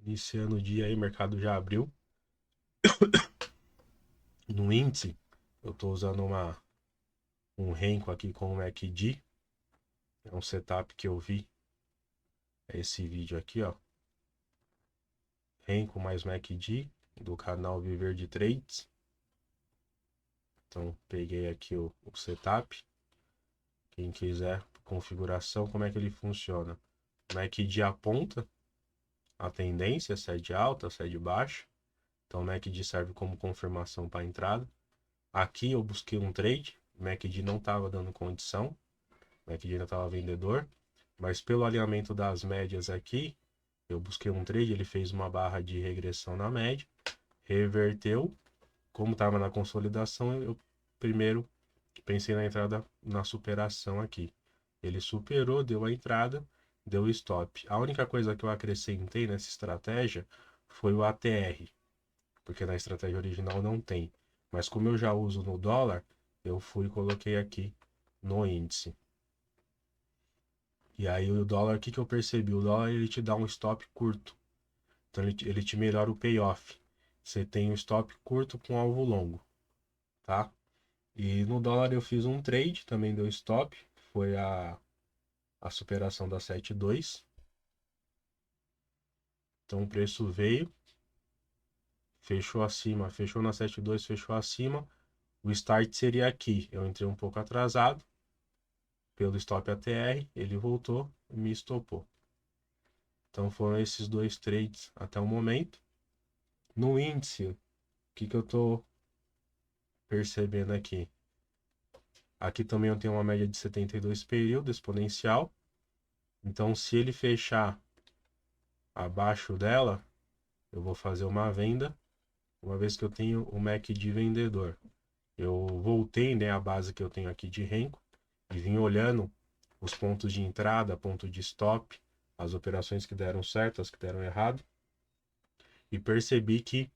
Iniciando o dia aí, o mercado já abriu. No índice, eu tô usando um Renko aqui com o MACD. É um setup que eu vi. É esse vídeo aqui, ó. Renko mais MACD, do canal Viver de Trades. Então, peguei aqui o setup. Quem quiser configuração, como é que ele funciona? O MACD aponta a tendência, se é de alta, se é de baixa. Então, o MACD serve como confirmação para a entrada. Aqui eu busquei um trade, o MACD não estava dando condição, o MACD ainda estava vendedor, mas pelo alinhamento das médias aqui, eu busquei um trade, ele fez uma barra de regressão na média, reverteu, como estava na consolidação, eu primeiro pensei na entrada na superação aqui. Ele superou, deu a entrada, deu o stop. A única coisa que eu acrescentei nessa estratégia foi o ATR, porque na estratégia original não tem. Mas como eu já uso no dólar, eu fui e coloquei aqui no índice. E aí o dólar, o que eu percebi? O dólar ele te dá um stop curto. Então ele te melhora o payoff. Você tem um stop curto com alvo longo, tá? E no dólar eu fiz um trade, também deu stop. Foi a superação da 7,2. Então o preço veio, fechou acima, fechou na 7,2, fechou acima. O start seria aqui. Eu entrei um pouco atrasado. Pelo stop ATR, ele voltou e me estopou. Então foram esses dois trades até o momento. No índice, o que eu estou percebendo aqui? Aqui também eu tenho uma média de 72 período exponencial. Então se ele fechar abaixo dela, eu vou fazer uma venda, uma vez que eu tenho o MAC de vendedor. Eu voltei, né, a base que eu tenho aqui de Renko e vim olhando os pontos de entrada, ponto de stop, as operações que deram certo, as que deram errado. E percebi que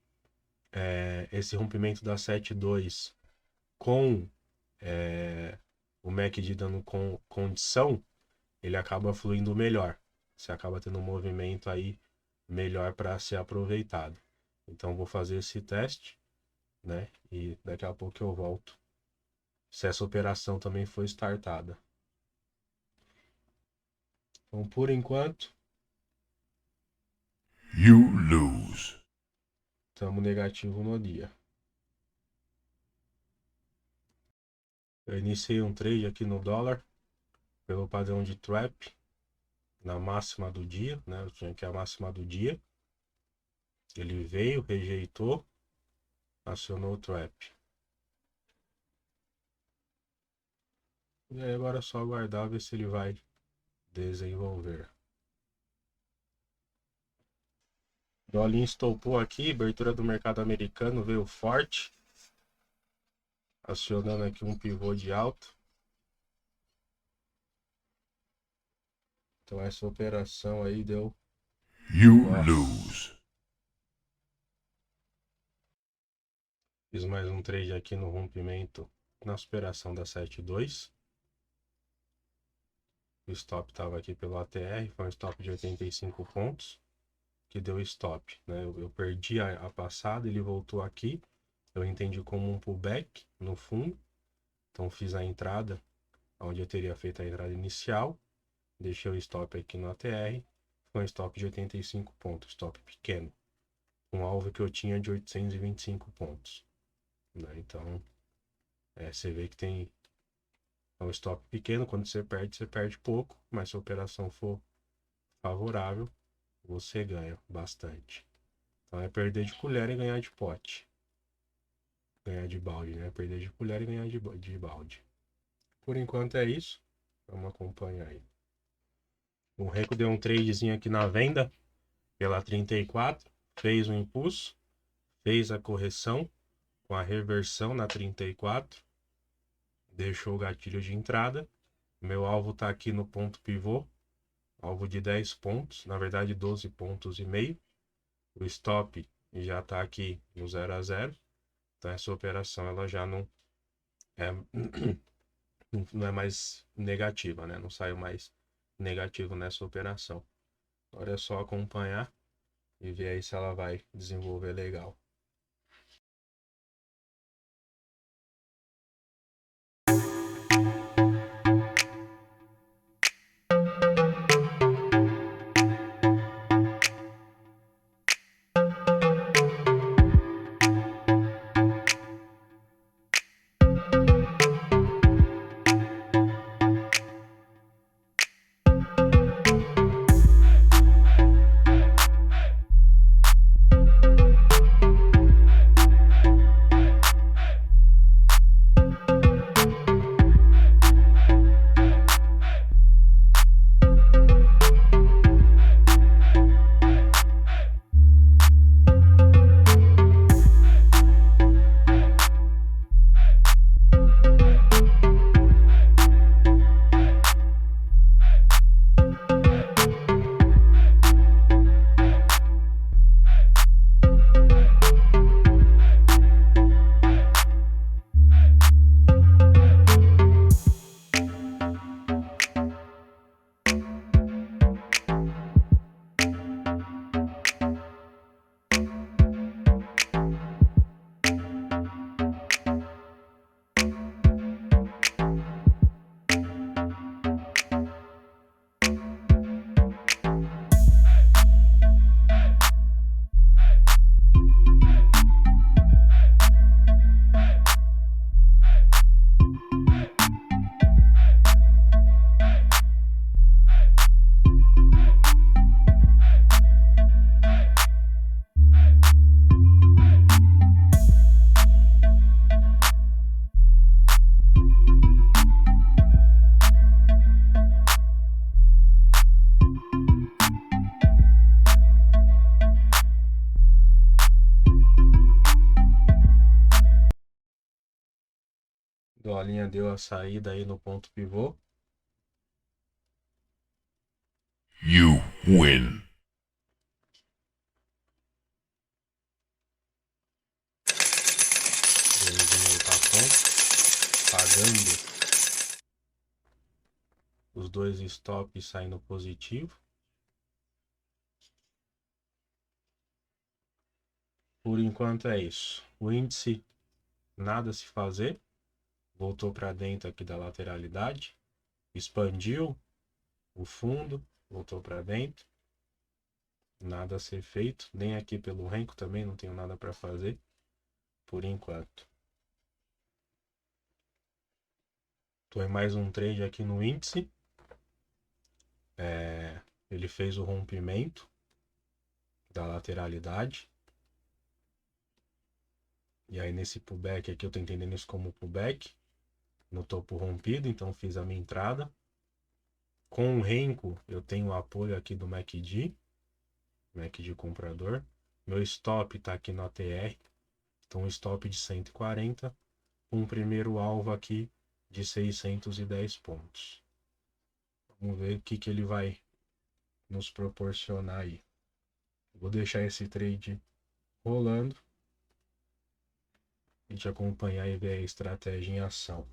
esse rompimento da 7.2 com o MACD dando condição, ele acaba fluindo melhor. Você acaba tendo um movimento aí melhor para ser aproveitado. Então vou fazer esse teste, né? E daqui a pouco eu volto. Se essa operação também foi startada. Então, por enquanto, You lose. estamos negativo no dia. Eu iniciei um trade aqui no dólar pelo padrão de trap na máxima do dia, né? Eu tinha aqui a máxima do dia. Ele veio, rejeitou, acionou o trap. E aí agora é só aguardar ver se ele vai desenvolver. Dolinho estopou aqui, abertura do mercado americano veio forte, acionando aqui um pivô de alta. Então essa operação aí deu You loss. lose. Fiz mais um trade aqui no rompimento na superação da 7.2. O stop estava aqui pelo ATR, foi um stop de 85 pontos, que deu stop, né? Eu perdi a passada, ele voltou aqui, eu entendi como um pullback no fundo, então fiz a entrada onde eu teria feito a entrada inicial, deixei o stop aqui no ATR, foi um stop de 85 pontos, stop pequeno, um alvo que eu tinha de 825 pontos, né? Então, você vê que tem um stop pequeno, quando você perde pouco, mas se a operação for favorável, você ganha bastante. Então é perder de colher e ganhar de pote. Ganhar de balde, né? Perder de colher e ganhar de balde. Por enquanto é isso. Vamos acompanhar aí. O Renko deu um tradezinho aqui na venda pela 34. Fez um impulso. Fez a correção com a reversão na 34. Deixou o gatilho de entrada. Meu alvo está aqui no ponto pivô. Alvo de 10 pontos. Na verdade 12 pontos e meio. O stop já está aqui no 0 a 0. Então essa operação ela já é, não é mais negativa, né? Não saiu mais negativo nessa operação. Agora é só acompanhar e ver aí se ela vai desenvolver legal. Dolinha deu a saída aí no ponto pivô. You win. Belezinha aí tá pronto. Pagando os dois stops saindo positivo. Por enquanto é isso. O índice nada a se fazer. Voltou para dentro aqui da lateralidade. Expandiu o fundo. Voltou para dentro. Nada a ser feito. Nem aqui pelo renco também não tenho nada para fazer. Por enquanto. Estou em mais um trade aqui no índice. Ele fez o rompimento da lateralidade. E aí nesse pullback aqui eu tô entendendo isso como pullback. No topo rompido, então fiz a minha entrada. Com o renco eu tenho o apoio aqui do MACD comprador. Meu stop tá aqui no ATR. Então um stop de 140. Um primeiro alvo aqui de 610 pontos. Vamos ver o que ele vai nos proporcionar aí. Vou deixar esse trade rolando e te acompanhar e ver a estratégia em ação.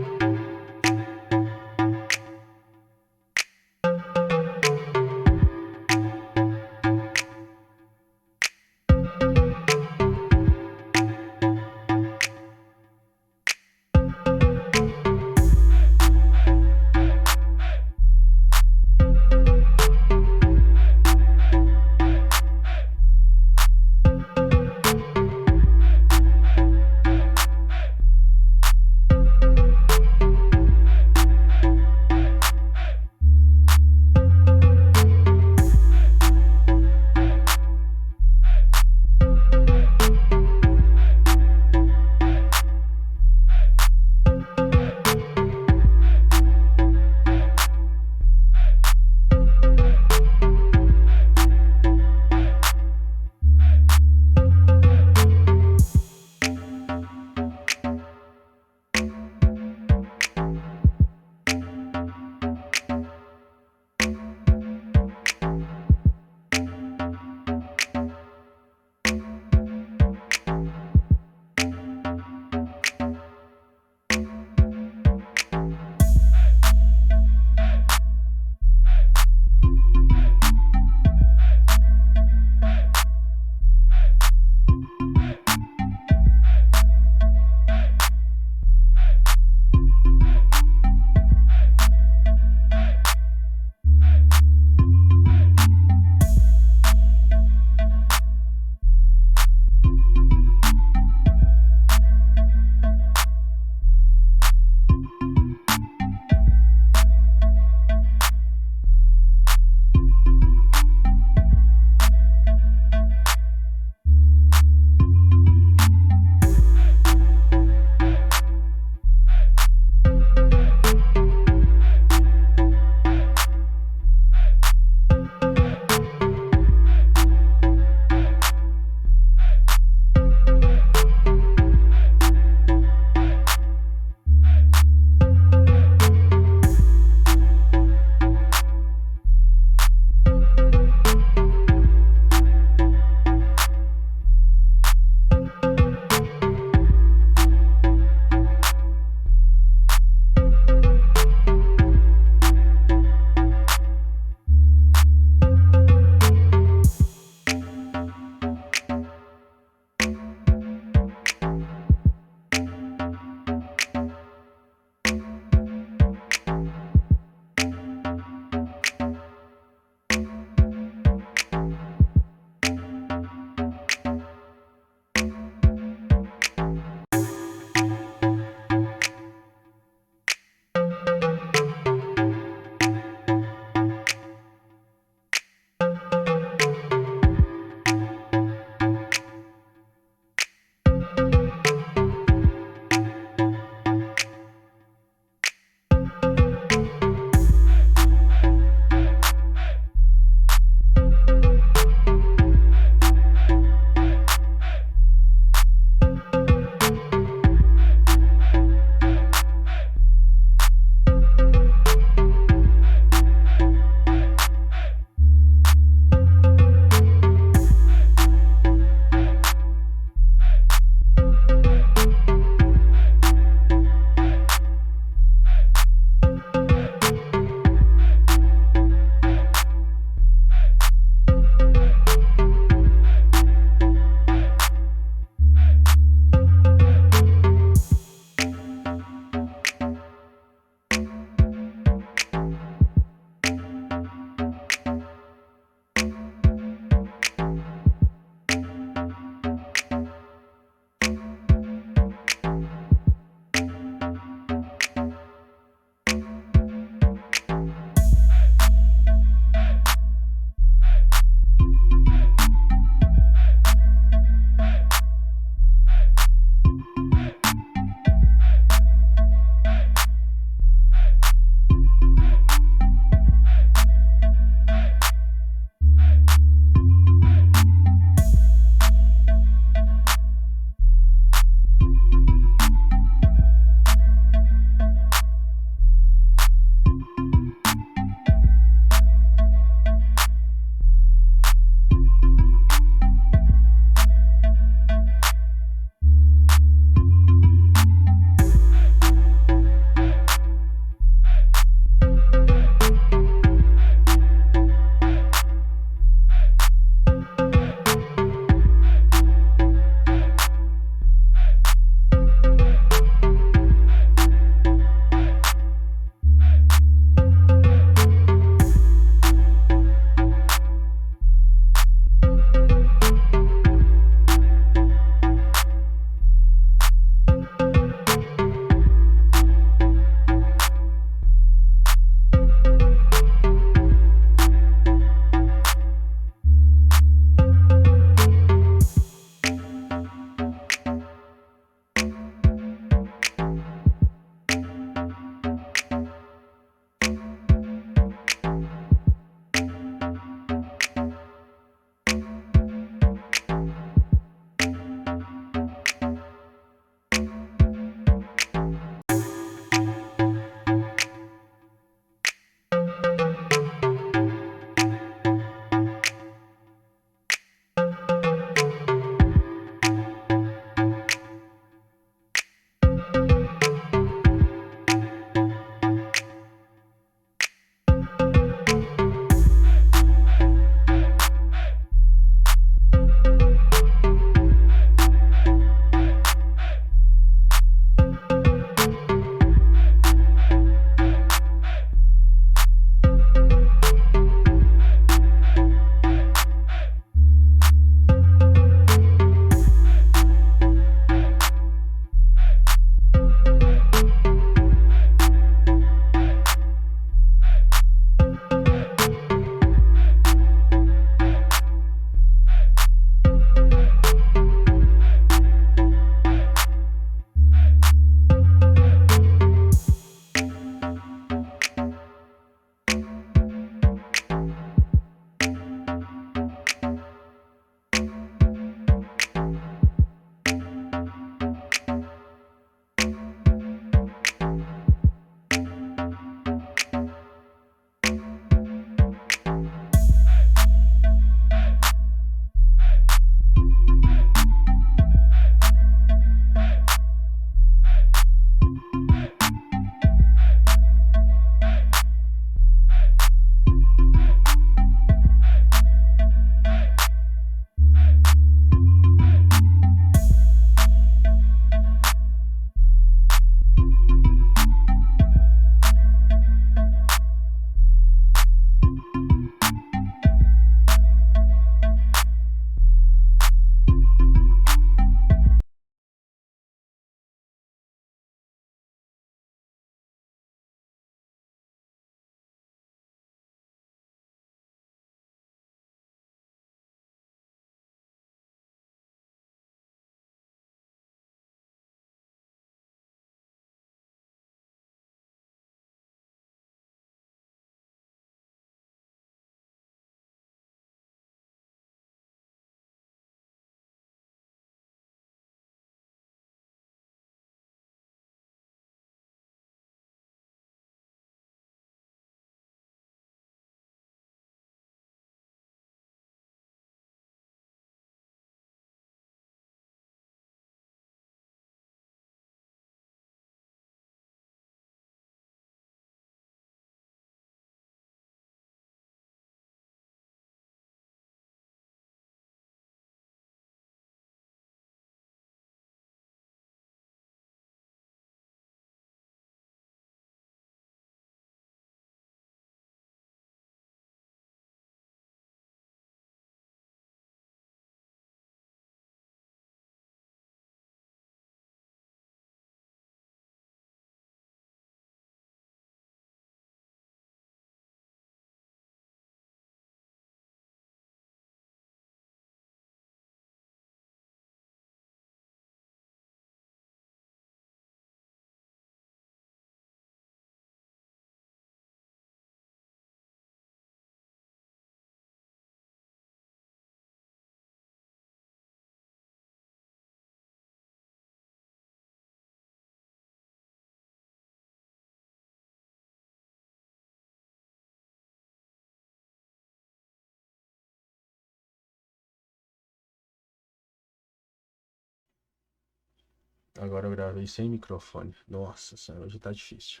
Agora eu gravei sem microfone. Nossa senhora, hoje tá difícil.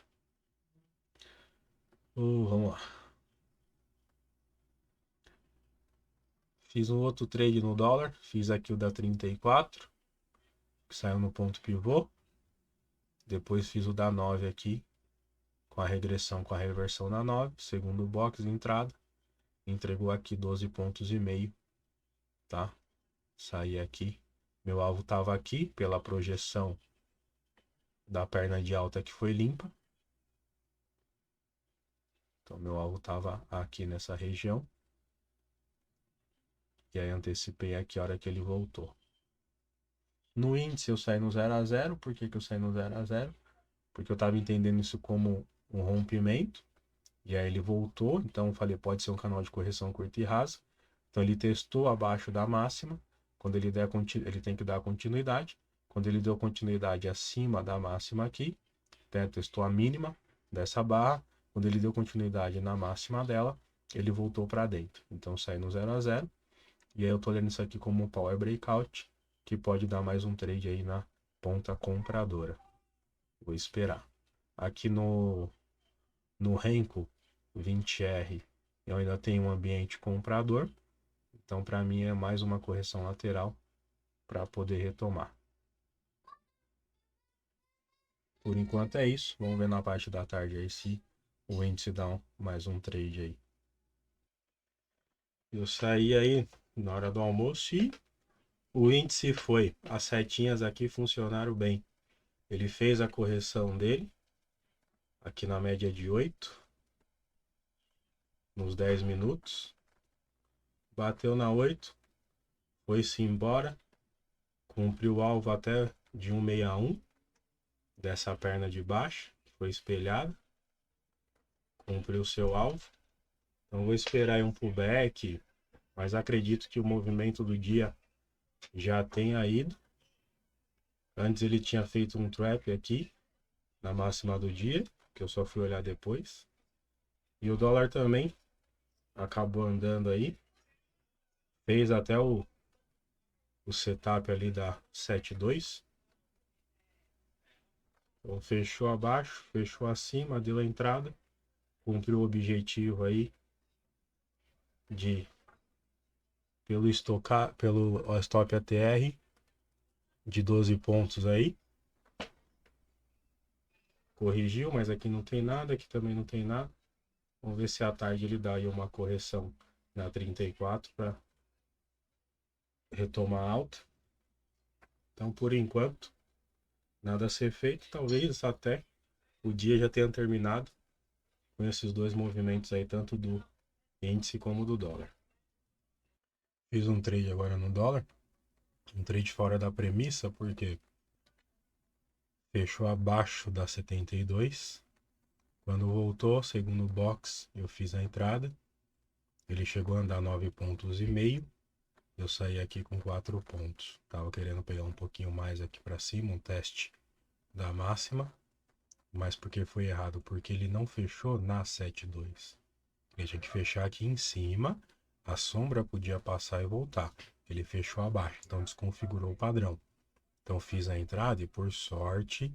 Vamos lá. Fiz um outro trade no dólar. Fiz aqui o da 34, que saiu no ponto pivô. Depois fiz o da 9 aqui, com a regressão, com a reversão na 9. Segundo box de entrada. Entregou aqui 12 pontos e meio, tá? Saí aqui. Meu alvo tava aqui, pela projeção da perna de alta que foi limpa. Então, meu alvo tava aqui nessa região. E aí, antecipei aqui a hora que ele voltou. No índice, eu saí no 0 a 0. Por que eu saí no 0 a 0? Porque eu tava entendendo isso como um rompimento. E aí, ele voltou. Então, eu falei, pode ser um canal de correção curta e rasa. Então, ele testou abaixo da máxima. Quando ele der, ele tem que dar continuidade. Quando ele deu continuidade acima da máxima aqui, né, testou a mínima dessa barra. Quando ele deu continuidade na máxima dela, ele voltou para dentro. Então sai no 0 a 0. E aí eu tô olhando isso aqui como um power breakout, que pode dar mais um trade aí na ponta compradora. Vou esperar. Aqui no Renko 20R, eu ainda tenho um ambiente comprador. Então para mim é mais uma correção lateral para poder retomar. Por enquanto é isso. Vamos ver na parte da tarde aí se o índice dá mais um trade aí. Eu saí aí na hora do almoço e o índice foi. As setinhas aqui funcionaram bem. Ele fez a correção dele, aqui na média de 8, nos 10 minutos. Bateu na 8, foi-se embora, cumpriu o alvo até de 161, dessa perna de baixo, que foi espelhada. Cumpriu seu alvo. Então vou esperar aí um pullback, mas acredito que o movimento do dia já tenha ido. Antes ele tinha feito um trap aqui, na máxima do dia, que eu só fui olhar depois. E o dólar também acabou andando aí. Fez até o setup ali da 7.2. Então fechou abaixo, fechou acima, deu a entrada. Cumpriu o objetivo aí de pelo stop ATR de 12 pontos aí. Corrigiu, mas aqui não tem nada, aqui também não tem nada. Vamos ver se à tarde ele dá aí uma correção na 34 para retomar alta. Então, por enquanto, nada a ser feito. Talvez até o dia já tenha terminado com esses dois movimentos aí, tanto do índice como do dólar. Fiz um trade agora no dólar. Um trade fora da premissa, porque fechou abaixo da 72. Quando voltou, segundo box, eu fiz a entrada. Ele chegou a andar 9 pontos e meio. Eu saí aqui com 4 pontos. Tava querendo pegar um pouquinho mais aqui para cima, um teste da máxima. Mas porque foi errado? Porque ele não fechou na 7.2. Ele tinha que fechar aqui em cima. A sombra podia passar e voltar. Ele fechou abaixo, então desconfigurou o padrão. Então fiz a entrada e por sorte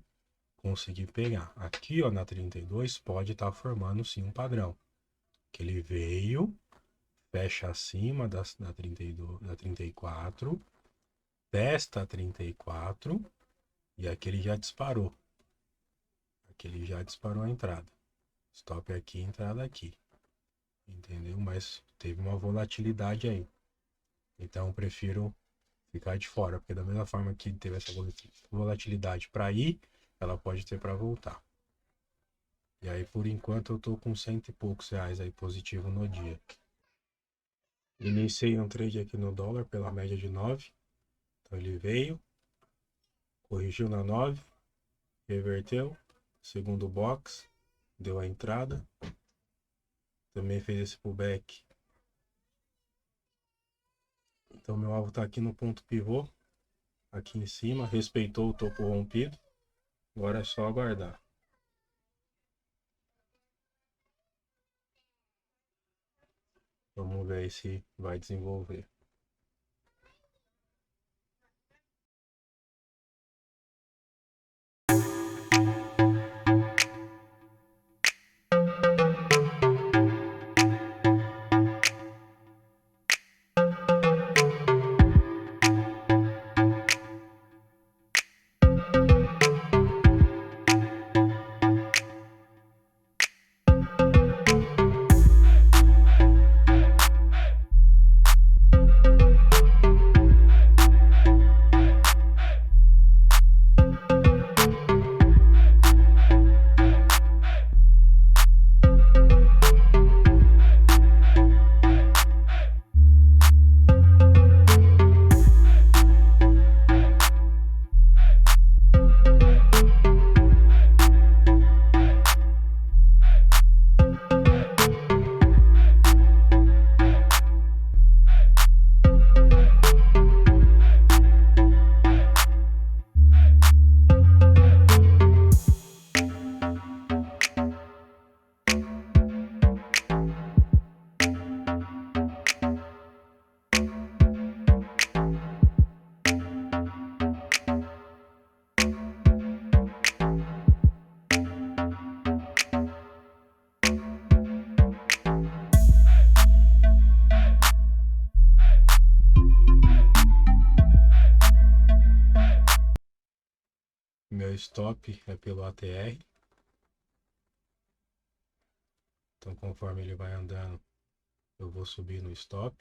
consegui pegar. Aqui ó, na 32 pode estar formando sim um padrão. Que ele veio, fecha acima da 32, da 34, testa a 34 e aqui ele já disparou. Aqui ele já disparou a entrada. Stop aqui, entrada aqui. Entendeu? Mas teve uma volatilidade aí. Então eu prefiro ficar de fora, porque da mesma forma que teve essa volatilidade para ir, ela pode ter para voltar. E aí por enquanto eu tô com 100 e poucos reais aí positivo no dia. Iniciei um trade aqui no dólar pela média de 9. Então ele veio, corrigiu na 9, reverteu, segundo box, deu a entrada. Também fez esse pullback. Então meu alvo está aqui no ponto pivô, aqui em cima, respeitou o topo rompido. Agora é só aguardar. Vamos ver se vai desenvolver. meu stop é pelo ATR. Então, conforme ele vai andando, eu vou subir no stop.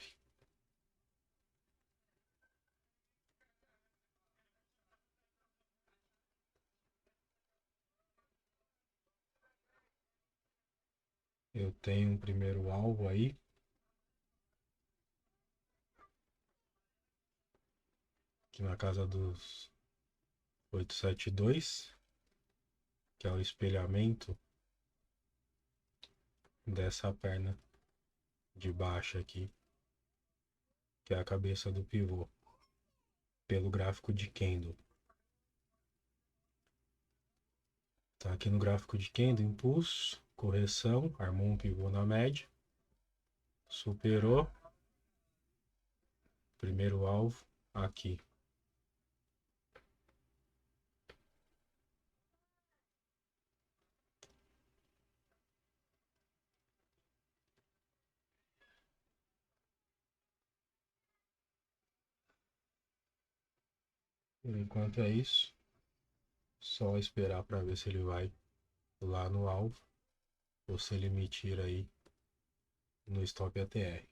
Eu tenho um primeiro alvo aí. Aqui na casa dos 872, que é o espelhamento dessa perna de baixo aqui, que é a cabeça do pivô, pelo gráfico de candle. Tá aqui no gráfico de candle, impulso, correção, armou um pivô na média, superou, primeiro alvo aqui. Por enquanto é isso, só esperar para ver se ele vai lá no alvo ou se ele me tira aí no stop ATR.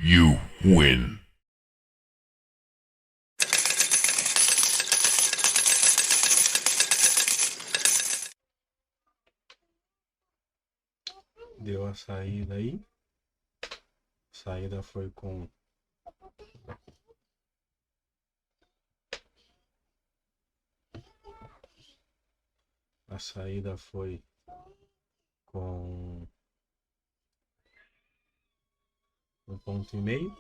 You win. Deu a saída aí. A saída foi com um ponto e meio.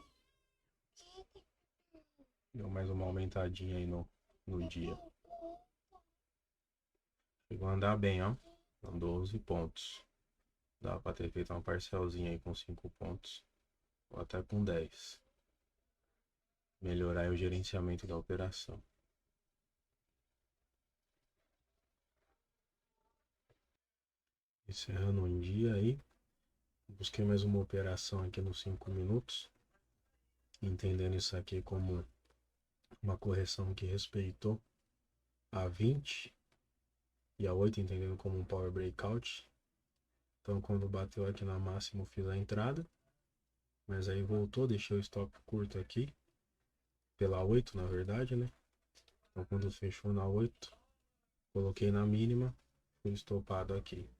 Deu mais uma aumentadinha aí no dia. Chegou a andar bem, ó. Com 12 pontos. Dá pra ter feito uma parcelzinha aí com 5 pontos. Ou até com 10. Melhorar aí o gerenciamento da operação. Encerrando um dia aí. Busquei mais uma operação aqui nos 5 minutos. Entendendo isso aqui como uma correção que respeitou a 20 e a 8, entendendo como um power breakout. Então quando bateu aqui na máxima eu fiz a entrada. Mas aí voltou, deixei o stop curto aqui. Pela 8 na verdade, né? Então quando fechou na 8, coloquei na mínima, fui estopado aqui.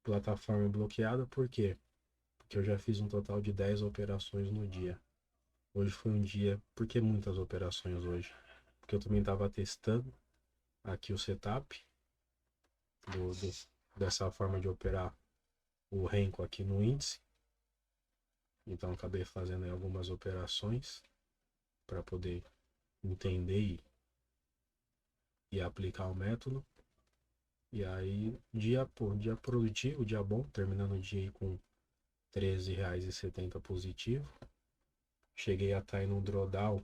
Plataforma bloqueada, por quê? Porque eu já fiz um total de 10 operações no dia. Hoje foi um dia, por que muitas operações hoje? Porque eu também estava testando aqui o setup dessa forma de operar o Renko aqui no índice. Então acabei fazendo aí algumas operações para poder entender e aplicar o método. E aí, dia produtivo, dia bom, terminando o dia aí com R$13,70 positivo. Cheguei a estar em um drawdown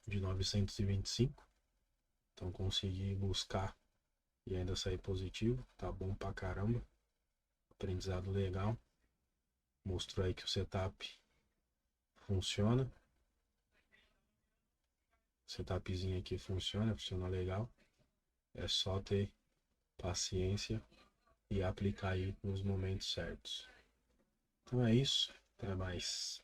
de 925. Então consegui buscar e ainda sair positivo. Tá bom pra caramba. Aprendizado legal. Mostrou aí que o setup funciona. Setupzinho aqui funciona legal. É só ter paciência e aplicar aí nos momentos certos. Então é isso. Até mais.